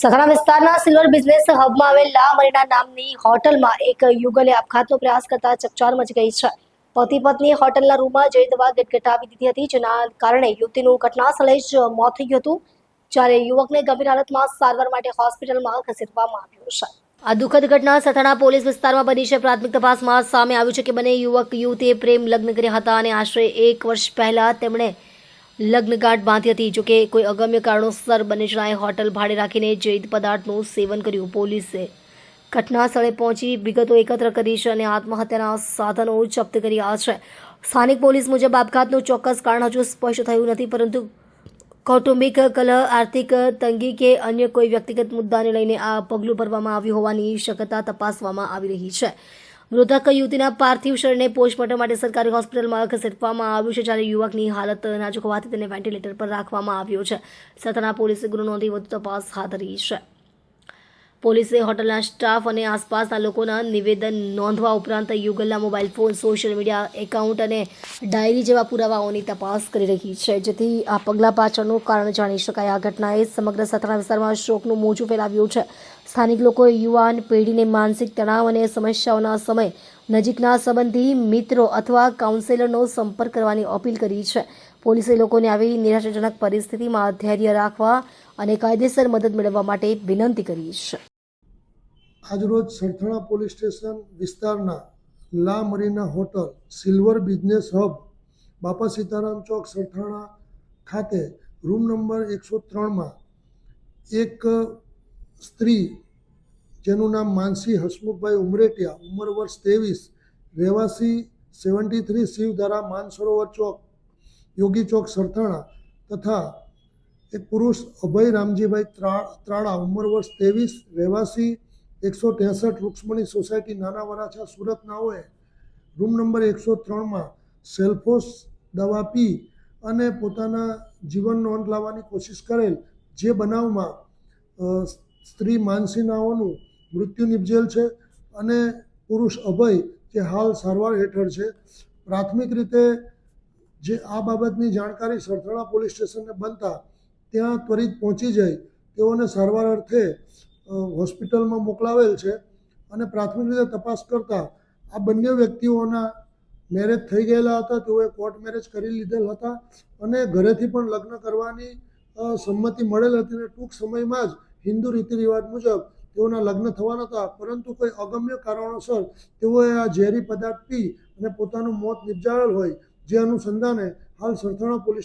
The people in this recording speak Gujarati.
સખણા વિસ્તારના સિલ્વર બિઝનેસ હબમાં આવેલ લા મરીના નામની હોટલમાં એક યુગલે આપઘાતનો પ્રયાસ કરતા ચકચાર મચી ગઈ છે. પતિ પત્ની હોટલના રૂમમાં જઈ દવા ગટગટાવી દીધી હતી, જેના કારણે યુવતીનું ઘટના સ્થળે જ મોત થઈ ગયું હતું, જ્યારે યુવકને ગંભીર હાલતમાં સારવાર માટે હોસ્પિટલમાં ખસેડવામાં આવ્યો છે. આ દુઃખદ ઘટના સથાણા પોલીસ વિસ્તારમાં બની છે. પ્રાથમિક તપાસમાં સામે આવ્યું છે કે બંને યુવક યુવતીએ પ્રેમ લગ્ન કર્યા હતા અને આશરે 1 વર્ષ પહેલા તેમણે લગ્નગાંઠ બાંધી હતી. જોકે કોઈ અગમ્ય કારણોસર બંને જણાએ હોટલ ભાડે રાખીને જૈદ પદાર્થનું સેવન કર્યું. પોલીસે ઘટના સ્થળે પહોંચી વિગતો એકત્ર કરી છે અને આત્મહત્યાના સાધનો જપ્ત કર્યા છે. સ્થાનિક પોલીસ મુજબ આપઘાતનું ચોક્કસ કારણ હજુ સ્પષ્ટ થયું નથી, પરંતુ કૌટુંબિક કલહ, આર્થિક તંગી કે અન્ય કોઈ વ્યક્તિગત મુદ્દાને લઈને આ પગલું ભરવામાં આવ્યું હોવાની શક્યતા તપાસવામાં આવી રહી છે. મૃતક યુવતીના પાર્થિવ શરીરને પોસ્ટમોર્ટમ માટે સરકારી હોસ્પિટલમાં ખસેડવામાં આવ્યું છે, જ્યારે યુવકની હાલત નાજુક હોવાથી તેને વેન્ટિલેટર પર રાખવામાં આવ્યો છે. સથાણા પોલીસે ગુનો નોંધી વધુ તપાસ હાથ ધરી છે. પોલીસે હોટલના સ્ટાફ અને આસપાસના લોકોના નિવેદન નોંધવા ઉપરાંત યુગલના mobile phone, social media account અને ડાયરી જેવા પુરાવાઓની તપાસ કરી રહી છે, જેથી આ પગલાં પાછળનું કારણ જાણી શકાય. આ ઘટનાએ સમગ્ર સથાણા વિસ્તારમાં શોકનું મોજું ફેલાવ્યું છે. સ્થાનિક લોકોએ યુવાન પેઢીને માનસિક તણાવ અને સમસ્યાઓના સમયે નજીકના સંબંધી, મિત્રો અથવા કાઉન્સેલરનો સંપર્ક કરવાની અપીલ કરી છે. પોલીસે લોકોને આવી નિરાશાજનક પરિસ્થિતિમાં ધૈર્ય રાખવા અને કાયદેસર મદદ મેળવવા માટે વિનંતી કરી છે. આજરોજ સરથાણા પોલીસ સ્ટેશન વિસ્તારના લા મરીના હોટલ સિલ્વર બિઝનેસ હબ બાપા સીતારામ ચોક સરથાણા ખાતે રૂમ નંબર 103માં એક સ્ત્રી જેનું નામ માનસી હસમુખભાઈ ઉમરેટિયા, ઉંમર વર્ષ 23, રહેવાસી 73 શિવધારા માનસરોવર ચોક, યોગી ચોક સરથાણા, તથા એક પુરુષ અભય રામજીભાઈ ત્રાળા, ઉંમર વર્ષ 23, રહેવાસી 163 રૂક્ષ્મણી સોસાયટી, નાના વરાછા, સુરત નાઓએ રૂમ નંબર 103માં સેલ્ફોસ દવા પી અને પોતાના જીવનનો અંત લાવવાની કોશિશ કરેલ, જે બનાવમાં સ્ત્રી માનસી નાઓનું મૃત્યુ નિપજેલ છે અને પુરુષ અભય જે હાલ સારવાર હેઠળ છે. પ્રાથમિક રીતે જે આ બાબતની જાણકારી સરથાણા પોલીસ સ્ટેશનને બનતા ત્યાં ત્વરિત પહોંચી જાય તેઓને સારવાર અર્થે હોસ્પિટલમાં મોકલાવેલ છે અને પ્રાથમિક રીતે તપાસ કરતાં આ બંને વ્યક્તિઓના મેરેજ થઈ ગયેલા હતા. તેઓએ કોર્ટ મેરેજ કરી લીધેલ હતા અને ઘરેથી પણ લગ્ન કરવાની સંમતિ મળેલ હતી અને ટૂંક સમયમાં જ હિન્દુ રીતિ રિવાજ મુજબ તેઓના લગ્ન થવાના હતા, પરંતુ કોઈ અગમ્ય કારણોસર તેઓએ આ ઝેરી પદાર્થ પી અને પોતાનું મોત નિપજાવેલ હોય, જે અનુસંધાને હાલ સરથાણા પોલીસ